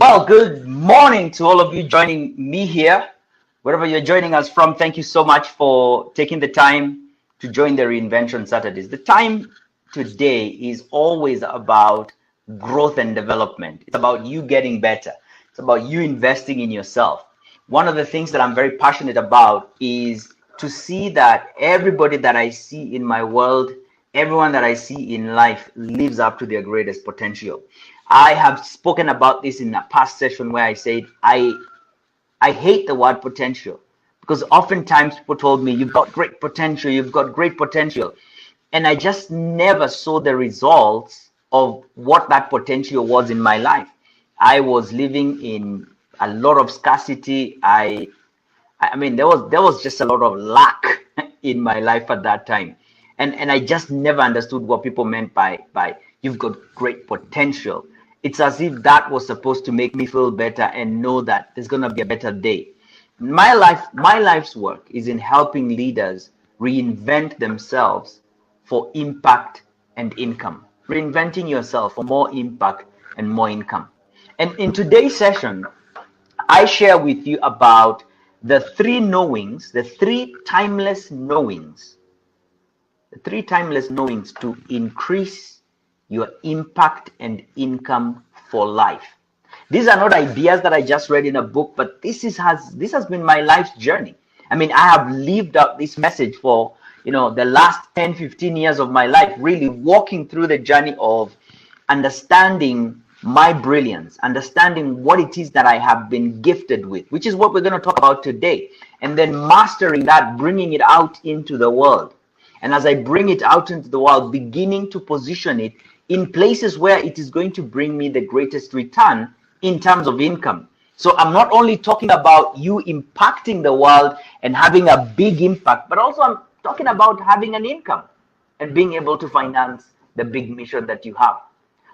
Well, good morning to all of you joining me here. Wherever you're joining us from, thank you so much for taking the time to join the Reinvention Saturdays. The time today is always about growth and development. It's about you getting better. It's about you investing in yourself. One of the things that I'm very passionate about is to see that everybody that I see in my world, everyone that I see in life lives up to their greatest potential. I have spoken about this in a past session where I said I hate the word potential because oftentimes people told me you've got great potential, you've got great potential. And I just never saw the results of what that potential was in my life. I was living in a lot of scarcity. I mean, there was just a lot of lack in my life at that time. And I just never understood what people meant by you've got great potential. It's as if that was supposed to make me feel better and know that there's going to be a better day. My life's work is in helping leaders reinvent themselves for impact and income. Reinventing yourself for more impact and more income. And in today's session, I share with you about the three knowings, the three timeless knowings to increase your impact and income for life. These are not ideas that I just read in a book, but this has been my life's journey. I mean, I have lived out this message for the last 10-15 years of my life, really walking through the journey of understanding my brilliance, understanding what it is that I have been gifted with, which is what we're going to talk about today, and then mastering that, bringing it out into the world. And as I bring it out into the world, beginning to position it in places where it is going to bring me the greatest return in terms of income. So I'm not only talking about you impacting the world and having a big impact, but also I'm talking about having an income and being able to finance the big mission that you have.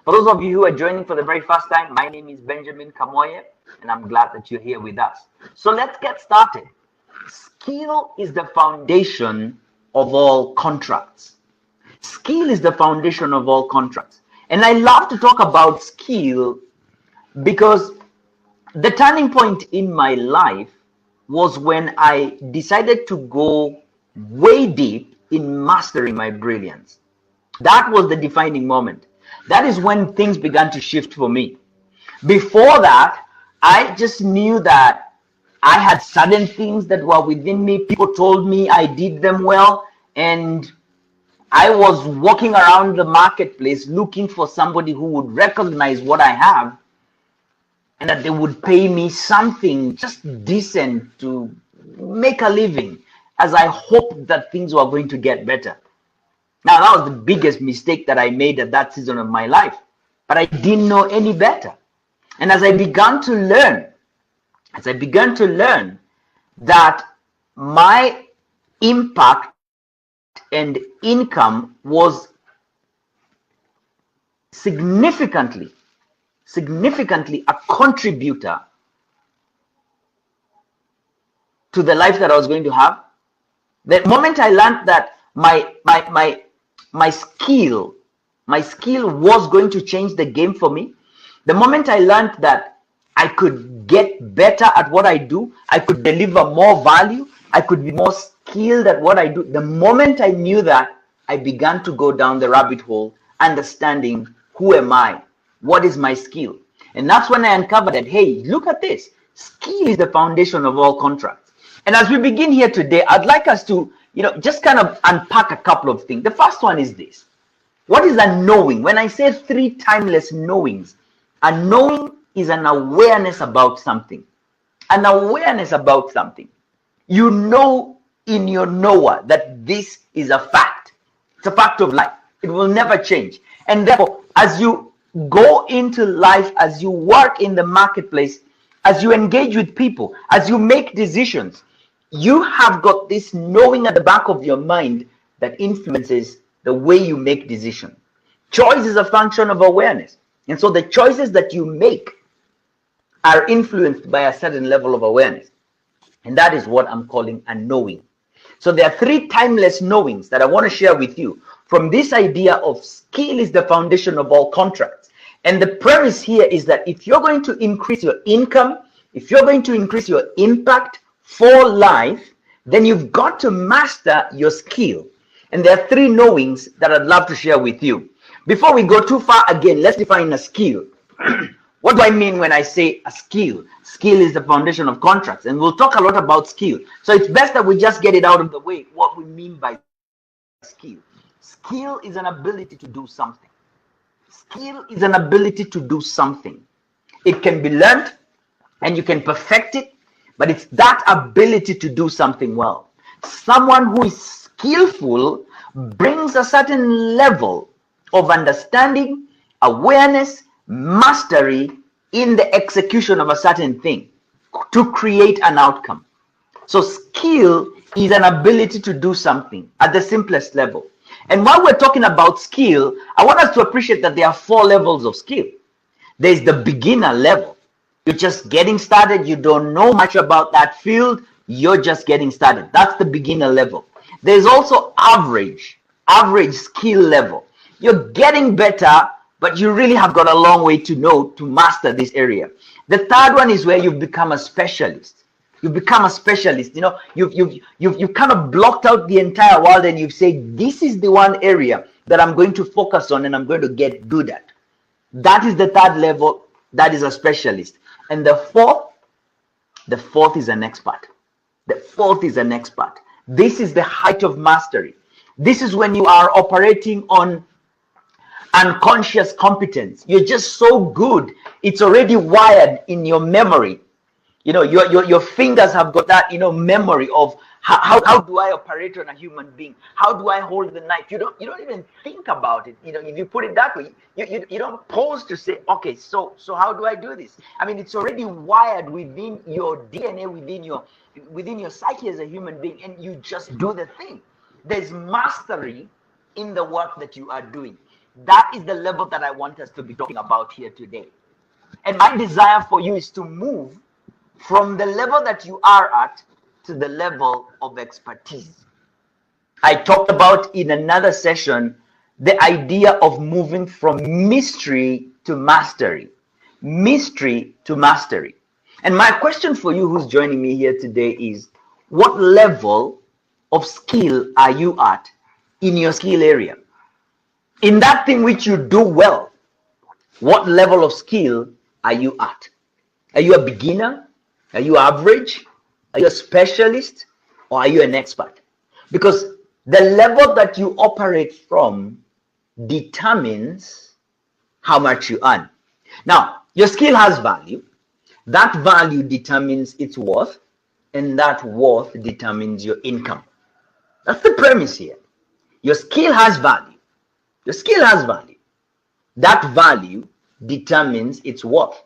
For those of you who are joining for the very first time, my name is Benjamin Kamoye, and I'm glad that you're here with us. So let's get started. Skill is the foundation of all contracts. Skill is the foundation of all contracts. And I love to talk about skill because the turning point in my life was when I decided to go way deep in mastering my brilliance. That was the defining moment. That is when things began to shift for me. Before that, I just knew that I had certain things that were within me. People told me I did them well, and I was walking around the marketplace looking for somebody who would recognize what I have and that they would pay me something just decent to make a living, as I hoped that things were going to get better. Now, that was the biggest mistake that I made at that season of my life, but I didn't know any better. And as I began to learn that my impact and income was significantly a contributor to the life that I was going to have. The moment I learned that my skill was going to change the game for me, the moment I learned that I could get better at what I do, I could deliver more value, I could be more skilled at what I do, the moment I knew that, I began to go down the rabbit hole, understanding who am I, what is my skill. And that's when I uncovered that, hey, look at this. Skill is the foundation of all contracts. And as we begin here today, I'd like us to just kind of unpack a couple of things. The first one is this. What is a knowing? When I say three timeless knowings, a knowing is an awareness about something. An awareness about something. You know in your knower that this is a fact. It's a fact of life. It will never change. And therefore, as you go into life, as you work in the marketplace, as you engage with people, as you make decisions, you have got this knowing at the back of your mind that influences the way you make decisions. Choice is a function of awareness. And so the choices that you make are influenced by a certain level of awareness. And that is what I'm calling a knowing. So there are three timeless knowings that I want to share with you from this idea of skill is the foundation of all contracts. And the premise here is that if you're going to increase your income, if you're going to increase your impact for life, then you've got to master your skill. And there are 3 knowings that I'd love to share with you. Before we go too far, again, let's define a skill. What do I mean when I say a skill? Skill is the foundation of contracts, and we'll talk a lot about skill. So it's best that we just get it out of the way, what we mean by skill. Skill is an ability to do something. Skill is an ability to do something. It can be learned and you can perfect it, but it's that ability to do something well. Someone who is skillful brings a certain level of understanding, awareness, mastery in the execution of a certain thing to create an outcome. So skill is an ability to do something at the simplest level. And while we're talking about skill, I want us to appreciate that there are 4 levels of skill. There's the beginner level. You're just getting started. You don't know much about that field. You're just getting started. That's the beginner level. There's also average skill level. You're getting better, but you really have got a long way to master this area. The third one is where you've become a specialist. You've become a specialist. You know, you've kind of blocked out the entire world and you've said, this is the one area that I'm going to focus on and I'm going to get good at. That is the third level. That is a specialist. And the fourth is an expert. The fourth is an expert. This is the height of mastery. This is when you are operating on unconscious competence. You're just so good. It's already wired in your memory. You know, your fingers have got that, memory of how do I operate on a human being? How do I hold the knife? You don't even think about it. If you put it that way, you don't pause to say, okay, so how do I do this? I mean, it's already wired within your DNA, within your psyche as a human being, and you just do the thing. There's mastery in the work that you are doing. That is the level that I want us to be talking about here today. And my desire for you is to move from the level that you are at to the level of expertise. I talked about in another session the idea of moving from mystery to mastery. Mystery to mastery. And my question for you who's joining me here today is, what level of skill are you at in your skill area? In that thing which you do well, what level of skill are you at? Are you a beginner? Are you average? Are you a specialist? Or are you an expert? Because the level that you operate from determines how much you earn. Now, your skill has value. That value determines its worth, and that worth determines your income. That's the premise here. Your skill has value. Your skill has value. That value determines its worth,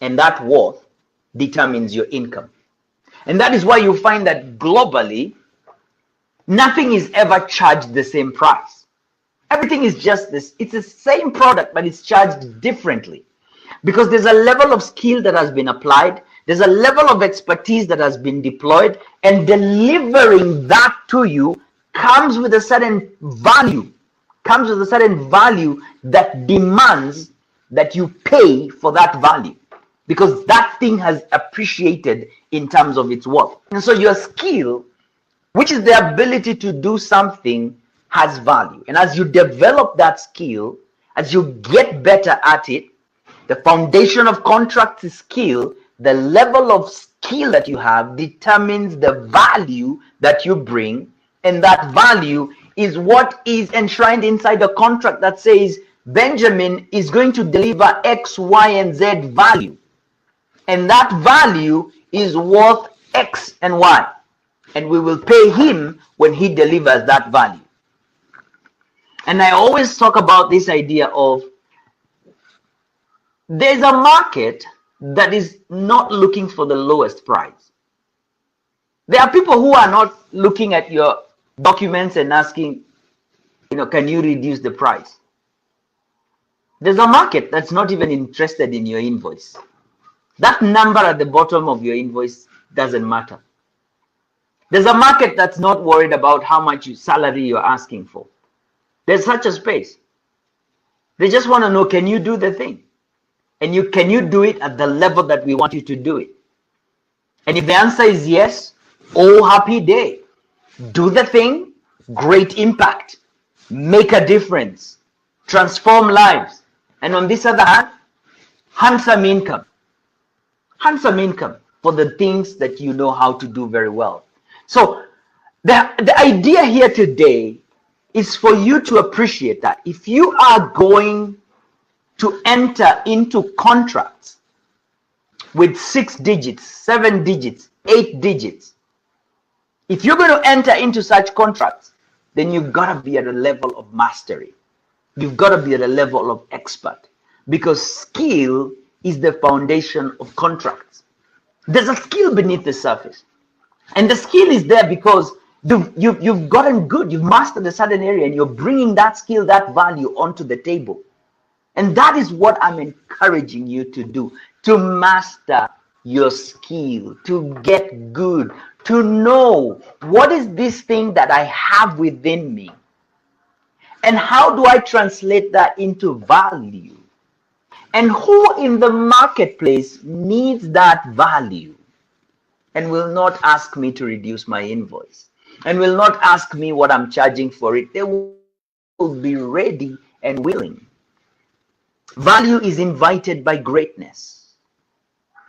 and that worth determines your income. And that is why you find that globally, nothing is ever charged the same price. Everything is just this. It's the same product, but it's charged differently. Because there's a level of skill that has been applied. There's a level of expertise that has been deployed. And delivering that to you comes with a certain value. Comes with a certain value that demands that you pay for that value. Because that thing has appreciated in terms of its worth. And so your skill, which is the ability to do something, has value. And as you develop that skill, as you get better at it, the foundation of contract is skill. The level of skill that you have determines the value that you bring. And that value is what is enshrined inside the contract that says Benjamin is going to deliver X, Y, and Z value. And that value is worth X and Y. And we will pay him when he delivers that value. And I always talk about this idea of there's a market that is not looking for the lowest price. There are people who are not looking at your documents and asking, can you reduce the price? There's a market that's not even interested in your invoice. That number at the bottom of your invoice doesn't matter. There's a market that's not worried about how much salary you're asking for. There's such a space. They just want to know, can you do the thing? And can you do it at the level that we want you to do it? And if the answer is yes, oh, happy day. Do the thing, great impact, make a difference, transform lives. And on this other hand, handsome income for the things that you know how to do very well. So the idea here today is for you to appreciate that if you are going to enter into contracts with 6 digits, 7 digits, 8 digits, if you're going to enter into such contracts, then you've got to be at a level of mastery. You've got to be at a level of expert, because skill is the foundation of contracts. There's a skill beneath the surface, and the skill is there because you've gotten good, you've mastered a certain area, and you're bringing that skill, that value onto the table. And that is what I'm encouraging you to do, to master your skill, to get good, to know what is this thing that I have within me, and how do I translate that into value, and who in the marketplace needs that value and will not ask me to reduce my invoice and will not ask me what I'm charging for it. They will be ready and willing. Value is invited by greatness.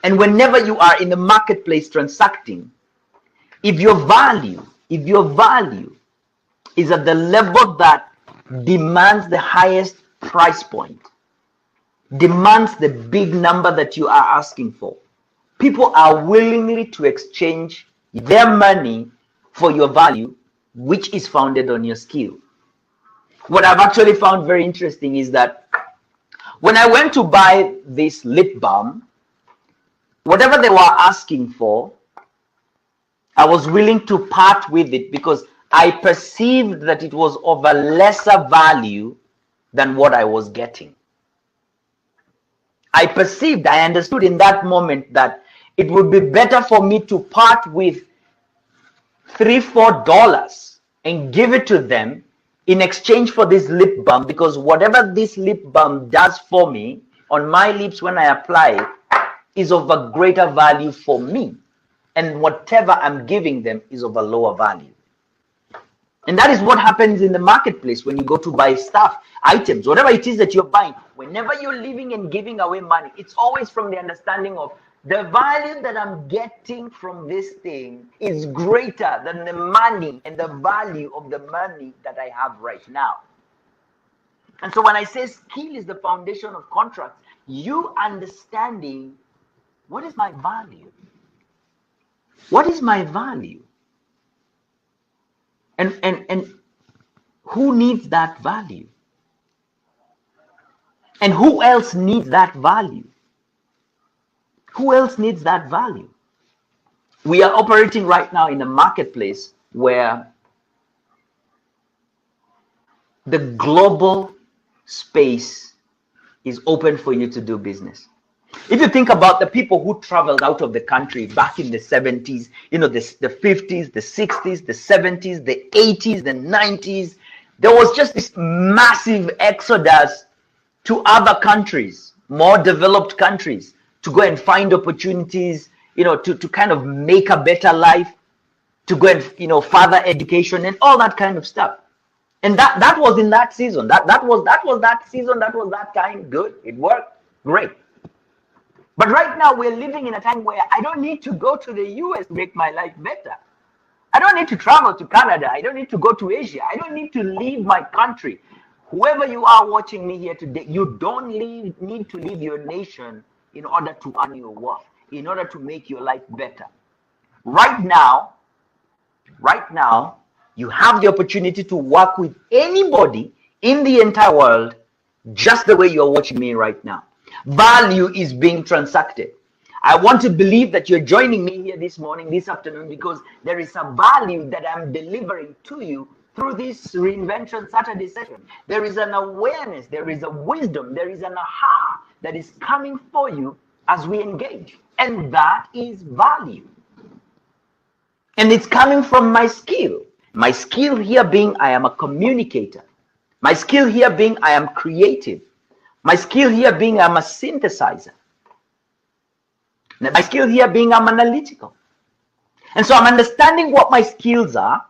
And whenever you are in the marketplace transacting, if your value is at the level that demands the highest price point, demands the big number that you are asking for, people are willingly to exchange their money for your value, which is founded on your skill. What I've actually found very interesting is that when I went to buy this lip balm, whatever they were asking for, I was willing to part with it because I perceived that it was of a lesser value than what I was getting. I understood in that moment that it would be better for me to part with $3-4 and give it to them in exchange for this lip balm, because whatever this lip balm does for me on my lips when I apply it is of a greater value for me, and whatever I'm giving them is of a lower value. And that is what happens in the marketplace when you go to buy stuff, items, whatever it is that you're buying. Whenever you're living and giving away money, it's always from the understanding of the value that I'm getting from this thing is greater than the money and the value of the money that I have right now. And so when I say skill is the foundation of contracts, you understanding what is my value? What is my value? And who needs that value? And who else needs that value? Who else needs that value? We are operating right now in a marketplace where the global space is open for you to do business. If you think about the people who traveled out of the country back in the 70s, the 50s, the 60s, the 70s, the 80s, the 90s, there was just this massive exodus to other countries, more developed countries, to go and find opportunities, to kind of make a better life, to go and, further education and all that kind of stuff. And that was in that season. That was that season. That was that time. Good. It worked. Great. But right now we're living in a time where I don't need to go to the US to make my life better. I don't need to travel to Canada. I don't need to go to Asia. I don't need to leave my country. Whoever you are watching me here today, you don't need to leave your nation in order to earn your worth, in order to make your life better. Right now, you have the opportunity to work with anybody in the entire world just the way you're watching me right now. Value is being transacted. I want to believe that you're joining me here this morning, this afternoon, because there is a value that I'm delivering to you through this Reinvention Saturday session. There is an awareness, there is a wisdom, there is an aha that is coming for you as we engage. And that is value. And it's coming from my skill. My skill here being I am a communicator. My skill here being I am creative. My skill here being I'm a synthesizer. My skill here being I'm analytical. And so I'm understanding what my skills are,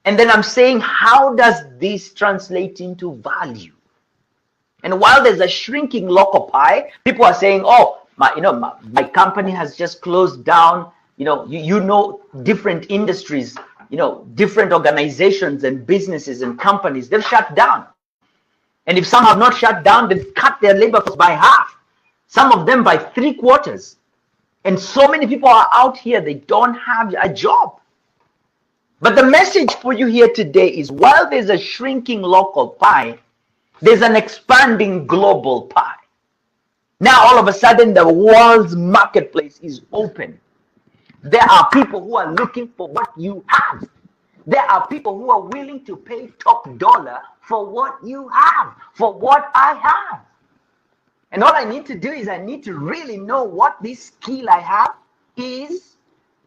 and then I'm saying, how does this translate into value? And while there's a shrinking local pie, people are saying, oh, my company has just closed down. Different industries, different organizations and businesses and companies, they've shut down. And if some have not shut down, they've cut their labor force by half, some of them by 3/4. And so many people are out here, they don't have a job. But the message for you here today is, while there's a shrinking local pie, there's an expanding global pie. Now, all of a sudden, the world's marketplace is open. There are people who are looking for what you have. There are people who are willing to pay top dollar for what you have, for what I have. And all I need to do is I need to really know what this skill I have is,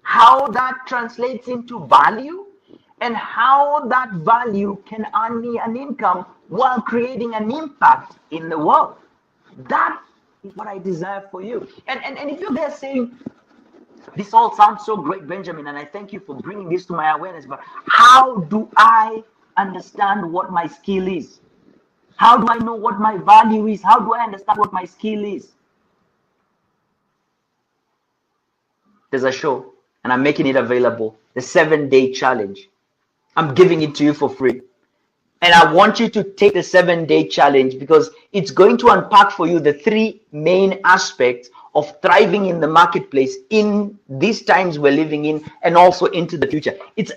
how that translates into value, and how that value can earn me an income while creating an impact in the world. That is what I desire for you. And if you're there saying, this all sounds so great, Benjamin, and I thank you for bringing this to my awareness, but how do I understand what my skill is? How do I know what my value is? How do I understand what my skill is? There's a show, and I'm making it available, the 7-day challenge. I'm giving it to you for free. And I want you to take the 7-day challenge, because it's going to unpack for you the 3 main aspects of thriving in the marketplace in these times we're living in, and also into the future. It's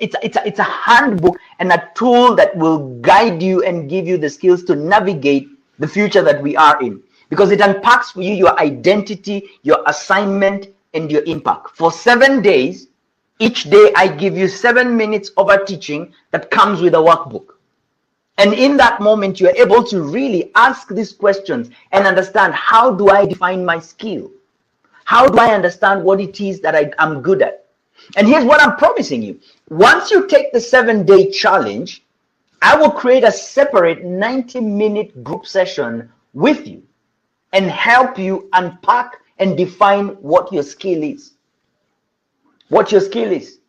a handbook and a tool that will guide you and give you the skills to navigate the future that we are in, because it unpacks for you your identity, your assignment, and your impact. For 7 days, each day I give you 7 minutes of a teaching that comes with a workbook. And in that moment, you're able to really ask these questions and understand, how do I define my skill? How do I understand what it is that I'm good at? And here's what I'm promising you. Once you take the 7-day challenge, I will create a separate 90-minute group session with you and help you unpack and define what your skill is. What your skill is.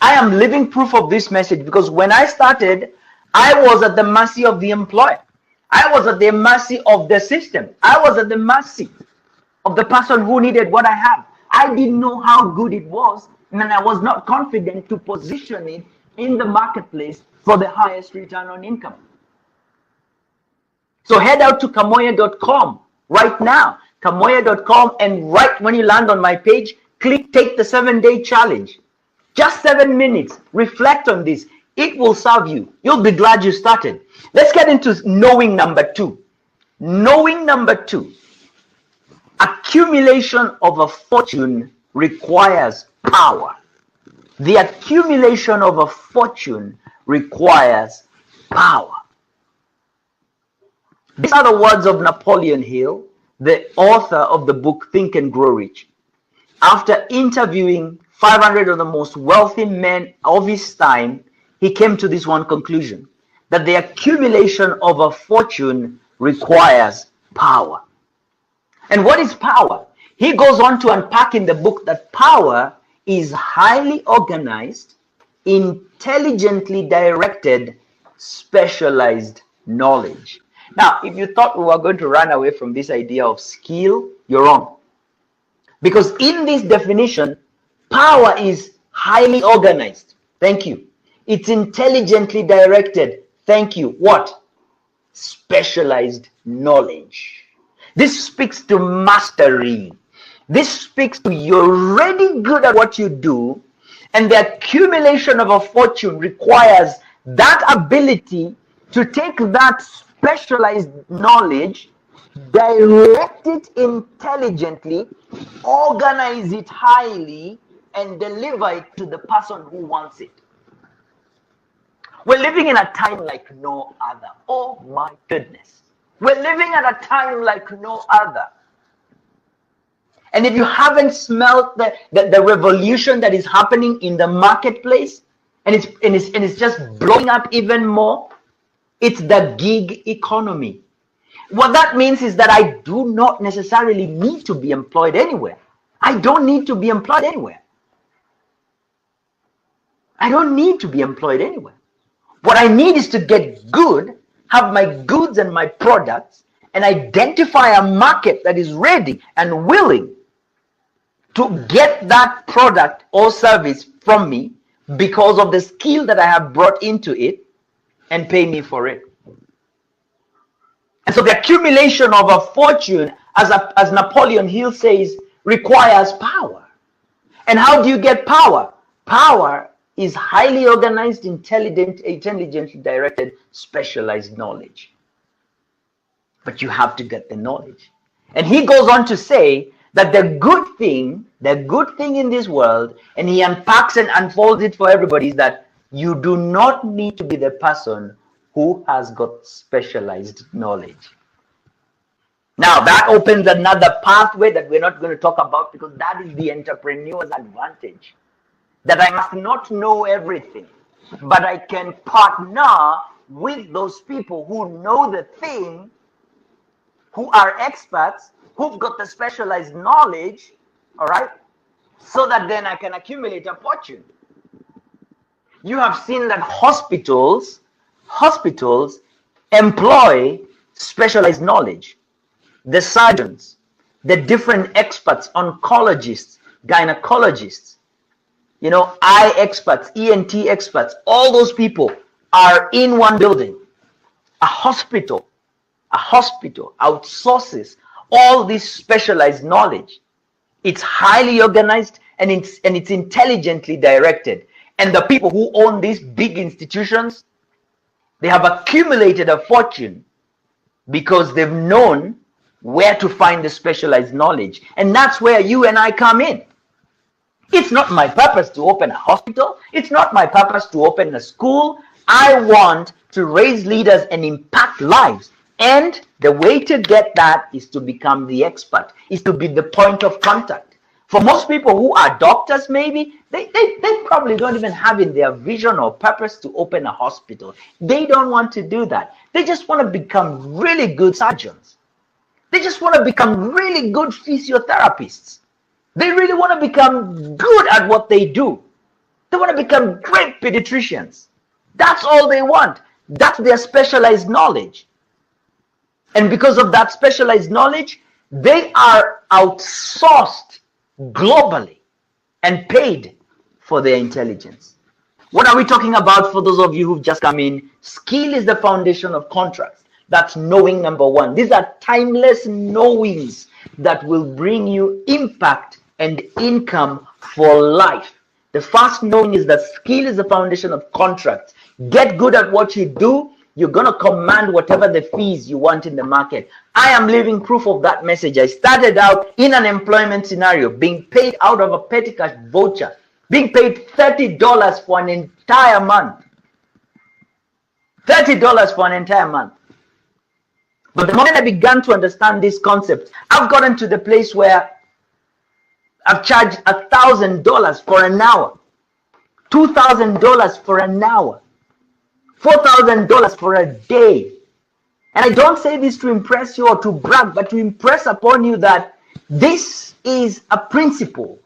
I am living proof of this message, because when I started, I was at the mercy of the employer. I was at the mercy of the system. I was at the mercy of the person who needed what I have. I didn't know how good it was, and I was not confident to position it in the marketplace for the highest return on income. So head out to kamoya.com right now, kamoya.com, and right when you land on my page, click take the 7-day challenge. Just 7 minutes. Reflect on this. It will serve you. You'll be glad you started. Let's get into knowing number 2. Knowing number 2. Accumulation of a fortune requires power. The accumulation of a fortune requires power. These are the words of Napoleon Hill, the author of the book Think and Grow Rich. After interviewing 500 of the most wealthy men of his time, he came to this one conclusion, that the accumulation of a fortune requires power. And what is power? He goes on to unpack in the book that power is highly organized, intelligently directed, specialized knowledge. Now, if you thought we were going to run away from this idea of skill, you're wrong. Because in this definition, power is highly organized. Thank you. It's intelligently directed. Thank you. What? Specialized knowledge. This speaks to mastery. This speaks to you're really good at what you do, and the accumulation of a fortune requires that ability to take that specialized knowledge, direct it intelligently, organize it highly, and deliver it to the person who wants it. We're living in a time like no other. Oh my goodness. We're living at a time like no other. And if you haven't smelt the revolution that is happening in the marketplace, and it's just blowing up even more, it's the gig economy. What that means is that I do not necessarily need to be employed anywhere. I don't need to be employed anywhere. I don't need to be employed anywhere. What I need is to get good, have my goods and my products, and identify a market that is ready and willing to get that product or service from me because of the skill that I have brought into it, and pay me for it. And so the accumulation of a fortune, as Napoleon Hill says, requires power. And how do you get power? Power is highly organized, intelligently directed, specialized knowledge. But you have to get the knowledge. And he goes on to say that the good thing in this world, and he unpacks and unfolds it for everybody, is that you do not need to be the person who has got specialized knowledge. Now, that opens another pathway that we're not going to talk about, because that is the entrepreneur's advantage. That I must not know everything, but I can partner with those people who know the thing, who are experts, who've got the specialized knowledge, all right, so that then I can accumulate a fortune. You have seen that hospitals employ specialized knowledge. The surgeons, the different experts, oncologists, gynecologists, eye experts, ENT experts, all those people are in one building. A hospital outsources all this specialized knowledge. It's highly organized, and it's intelligently directed. And the people who own these big institutions, they have accumulated a fortune because they've known where to find the specialized knowledge. And that's where you and I come in. It's not my purpose to open a hospital. It's not my purpose to open a school. I want to raise leaders and impact lives. And the way to get that is to become the expert, is to be the point of contact. For most people who are doctors, maybe, they probably don't even have in their vision or purpose to open a hospital. They don't want to do that. They just want to become really good surgeons. They just want to become really good physiotherapists. They really want to become good at what they do. They want to become great pediatricians. That's all they want. That's their specialized knowledge. And because of that specialized knowledge, they are outsourced globally and paid for their intelligence. What are we talking about for those of you who've just come in? Skill is the foundation of contracts. That's knowing number one. These are timeless knowings that will bring you impact and income for life. The first knowing is that skill is the foundation of contracts. Get good at what you do. You're going to command whatever the fees you want in the market. I am living proof of that message. I started out in an employment scenario, being paid out of a petty cash voucher, being paid $30 for an entire month. $30 for an entire month. But the moment I began to understand this concept, I've gotten to the place where I've charged $1,000 for an hour, $2,000 for an hour, $4,000 for a day. And I don't say this to impress you or to brag, but to impress upon you that this is a principle.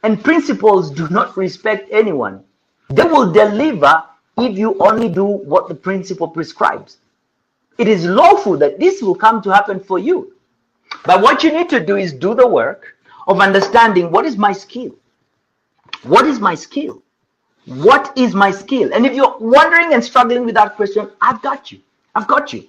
And principles do not respect anyone. They will deliver if you only do what the principle prescribes. It is lawful that this will come to happen for you. But what you need to do is do the work of understanding, what is my skill? What is my skill? What is my skill? And if you're wondering and struggling with that question, I've got you. I've got you.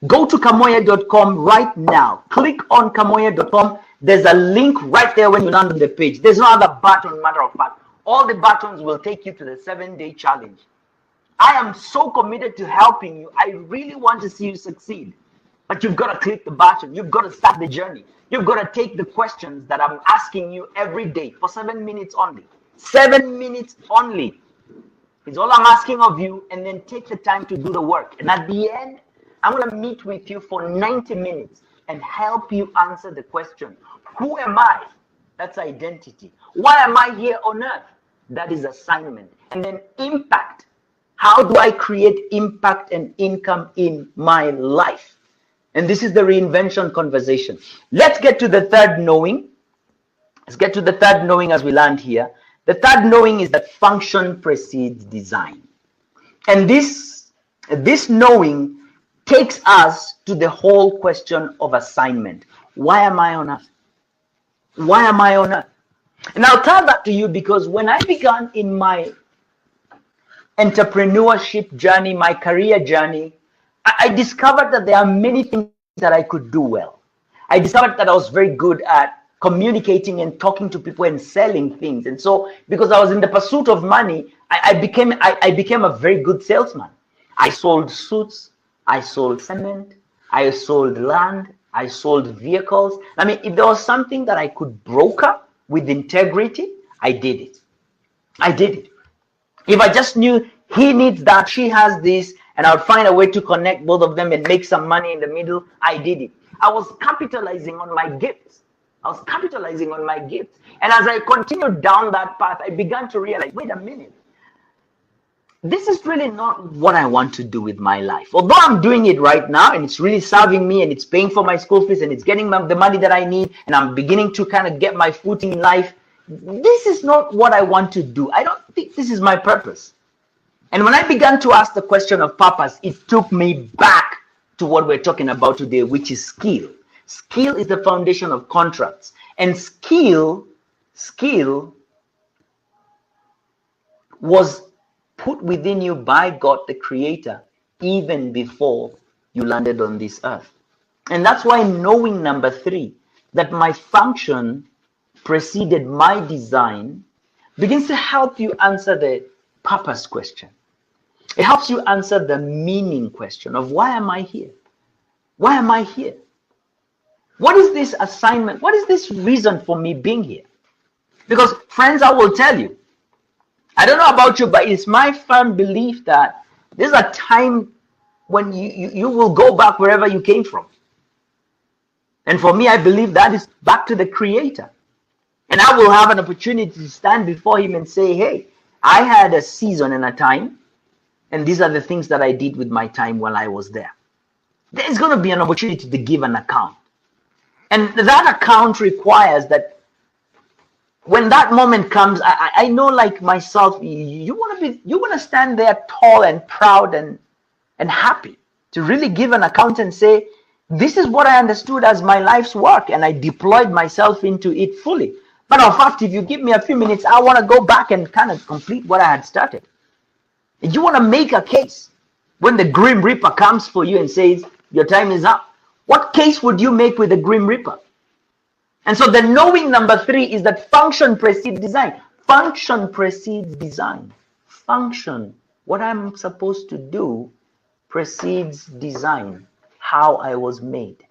Go to kamoya.com right now. Click on kamoya.com. There's a link right there when you land on the page. There's no other button, matter of fact. All the buttons will take you to the 7-day challenge. I am so committed to helping you. I really want to see you succeed. But you've got to click the button. You've got to start the journey. You've got to take the questions that I'm asking you every day for 7 minutes only. 7 minutes only is all I'm asking of you, and then take the time to do the work. And at the end, I'm going to meet with you for 90 minutes and help you answer the question, who am I? That's identity. Why am I here on earth? That is assignment. And then impact. How do I create impact and income in my life? And this is the reinvention conversation. Let's get to the third knowing. Let's get to the third knowing as we land here. The third knowing is that function precedes design. And this knowing takes us to the whole question of assignment. Why am I on earth? Why am I on earth? And I'll tell that to you because when I began in my entrepreneurship journey, my career journey, I discovered that there are many things that I could do well. I discovered that I was very good at communicating and talking to people and selling things. And so because I was in the pursuit of money, I became a very good salesman. I sold suits, I sold cement, I sold land, I sold vehicles. I mean, if there was something that I could broker with integrity, I did it. I did it. If I just knew he needs that, she has this, and I would find a way to connect both of them and make some money in the middle, I did it. I was capitalizing on my gifts. I was capitalizing on my gifts. And as I continued down that path, I began to realize, wait a minute. This is really not what I want to do with my life. Although I'm doing it right now and it's really serving me and it's paying for my school fees and it's getting the money that I need and I'm beginning to kind of get my footing in life, this is not what I want to do. I don't think this is my purpose. And when I began to ask the question of purpose, it took me back to what we're talking about today, which is skill. Skill is the foundation of contracts. And skill was put within you by God the Creator even before you landed on this earth. And that's why knowing number 3, that my function preceded my design, begins to help you answer the purpose question. It helps you answer the meaning question of why am I here? Why am I here? What is this assignment? What is this reason for me being here? Because friends, I will tell you, I don't know about you, but it's my firm belief that there's a time when you will go back wherever you came from. And for me, I believe that is back to the Creator. And I will have an opportunity to stand before Him and say, hey, I had a season and a time, and these are the things that I did with my time while I was there. There's going to be an opportunity to give an account. And that account requires that when that moment comes, I know, like myself, you want to stand there tall and proud and happy to really give an account and say, this is what I understood as my life's work, and I deployed myself into it fully. But in fact, if you give me a few minutes, I want to go back and kind of complete what I had started. If you want to make a case when the Grim Reaper comes for you and says, your time is up, what case would you make with the Grim Reaper? And so the knowing number 3 is that function precedes design. Function precedes design. Function, what I'm supposed to do, precedes design, how I was made.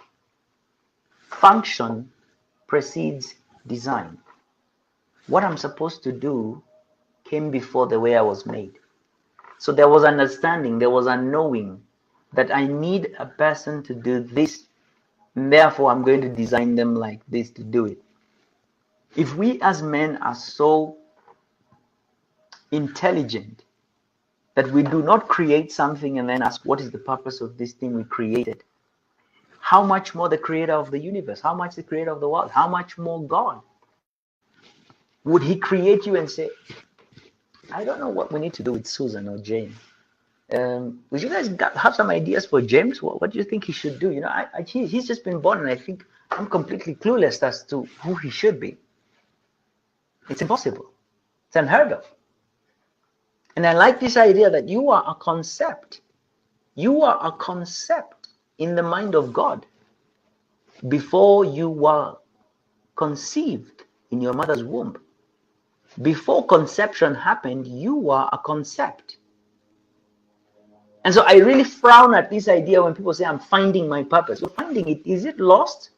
Function precedes design. What I'm supposed to do came before the way I was made. So there was understanding, there was a knowing that I need a person to do this. And therefore, I'm going to design them like this to do it. If we as men are so intelligent that we do not create something and then ask, what is the purpose of this thing we created? How much more the Creator of the universe? How much the Creator of the world? How much more God? Would He create you and say, I don't know what we need to do with Susan or James. Would you guys have some ideas for James? What do you think he should do? You know, he's just been born, and I think I'm completely clueless as to who he should be. It's impossible. It's unheard of. And I like this idea that you are a concept. You are a concept in the mind of God before you were conceived in your mother's womb. Before conception happened, you were a concept. And so I really frown at this idea when people say, I'm finding my purpose. You're finding it. Is it lost?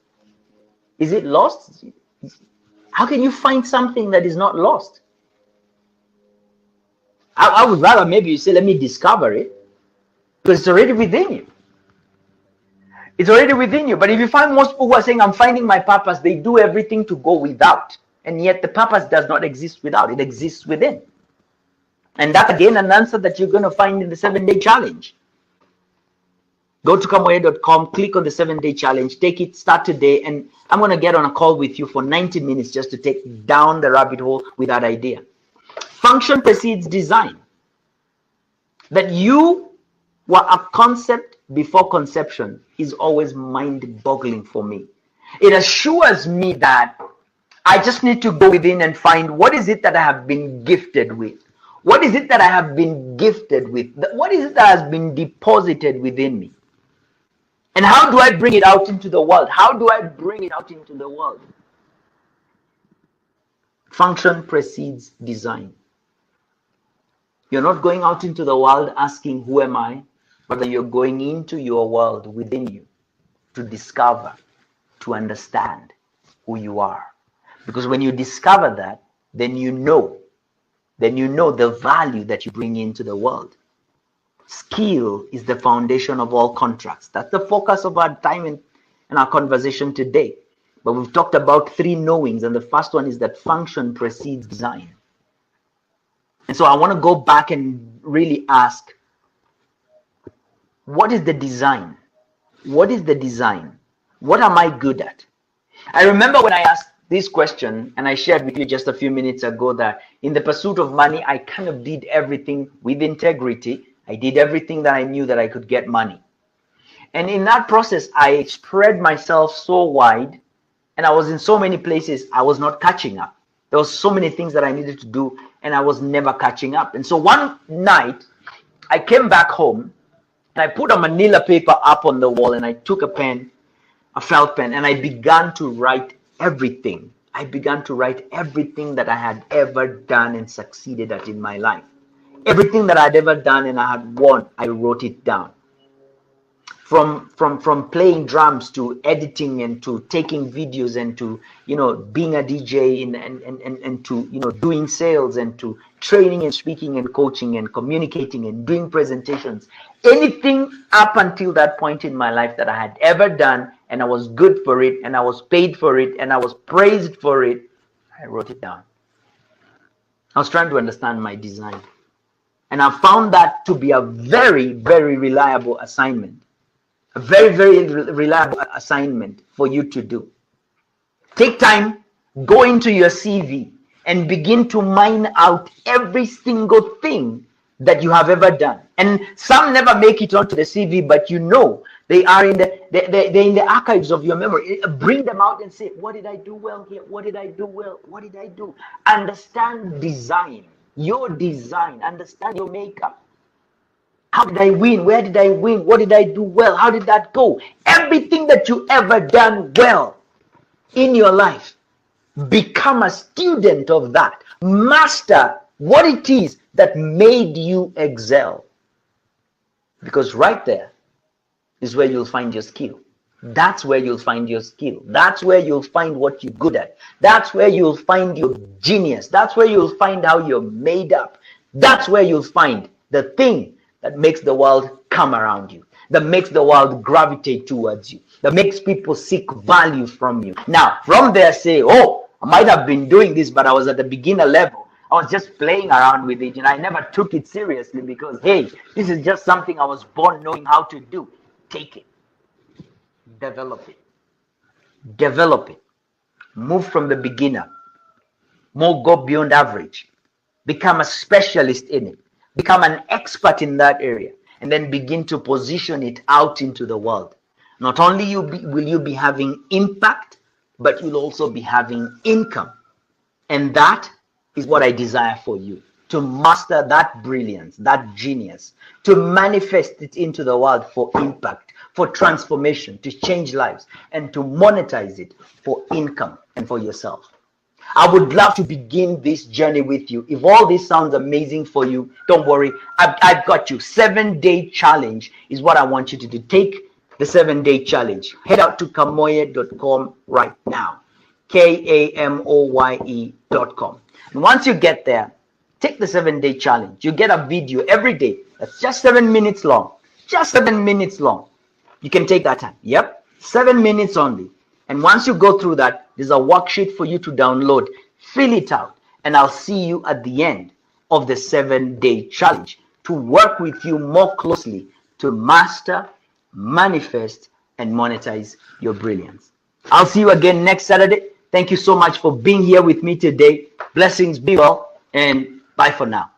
Is it lost? How can you find something that is not lost? I would rather maybe you say, let me discover it, because it's already within you. It's already within you. But if you find most people who are saying, I'm finding my purpose, they do everything to go without. And yet the purpose does not exist without. It exists within. And that's again an answer that you're going to find in the 7-day challenge. Go to kamoye.com, click on the 7-day challenge, take it, start today, and I'm going to get on a call with you for 90 minutes just to take down the rabbit hole with that idea. Function precedes design. That you were a concept before conception is always mind-boggling for me. It assures me that I just need to go within and find what is it that I have been gifted with. What is it that I have been gifted with? What is it that has been deposited within me? And how do I bring it out into the world? How do I bring it out into the world? Function precedes design. You're not going out into the world asking, who am I? But you're going into your world within you to discover, to understand who you are. Because when you discover that, then you know the value that you bring into the world. Skill is the foundation of all contracts. That's the focus of our time in our conversation today. But we've talked about 3 knowings, and the first one is that function precedes design. And so I want to go back and really ask, what is the design? What is the design? What am I good at? I remember when I asked this question, and I shared with you just a few minutes ago that in the pursuit of money, I kind of did everything with integrity. I did everything that I knew that I could get money. And in that process, I spread myself so wide, and I was in so many places I was not catching up. There was so many things that I needed to do, and I was never catching up. And so one night, I came back home, and I put a manila paper up on the wall, and I took a pen, a felt pen, and I began to write everything. I began to write everything that I had ever done and succeeded at in my life. Everything that I'd ever done and I had won, I wrote it down. From playing drums to editing and to taking videos and to being a DJ and to doing sales and to training and speaking and coaching and communicating and doing presentations. Anything up until that point in my life that I had ever done and I was good for it and I was paid for it and I was praised for it, I wrote it down. I was trying to understand my design. And I found that to be a very, very reliable assignment. A very, very reliable assignment for you to do. Take time, go into your CV and begin to mine out every single thing that you have ever done. And some never make it onto the CV, but they are in the archives of your memory. Bring them out and say, what did I do well here? What did I do well? What did I do? Understand design. Your design, understand your makeup. How did I win? Where did I win? What did I do well? How did that go? Everything that you ever done well in your life, become a student of that. Master what it is that made you excel. Because right there is where you'll find your skill. That's where you'll find your skill. That's where you'll find what you're good at. That's where you'll find your genius. That's where you'll find how you're made up. That's where you'll find the thing that makes the world come around you, that makes the world gravitate towards you, that makes people seek value from you. Now, from there, say, oh, I might have been doing this, but I was at the beginner level. I was just playing around with it, and I never took it seriously because, hey, this is just something I was born knowing how to do. Take it. Develop it. Develop it. Move from the beginner. More go beyond average. Become a specialist in it. Become an expert in that area. And then begin to position it out into the world. Not only will you be having impact, but you'll also be having income. And that is what I desire for you. To master that brilliance, that genius. To manifest it into the world for impact, for transformation, to change lives, and to monetize it for income and for yourself. I would love to begin this journey with you. If all this sounds amazing for you, don't worry. I've got you. 7-day challenge is what I want you to do. Take the 7-day challenge. Head out to kamoye.com right now. KAMOYE.com. And once you get there, take the 7-day challenge. You get a video every day. That's just 7 minutes long. Just 7 minutes long. You can take that time. Yep. 7 minutes only. And once you go through that, there's a worksheet for you to download. Fill it out. And I'll see you at the end of the 7-day challenge to work with you more closely to master manifest, and monetize your brilliance. I'll see you again next Saturday. Thank you so much for being here with me today. Blessings, be well, and bye for now.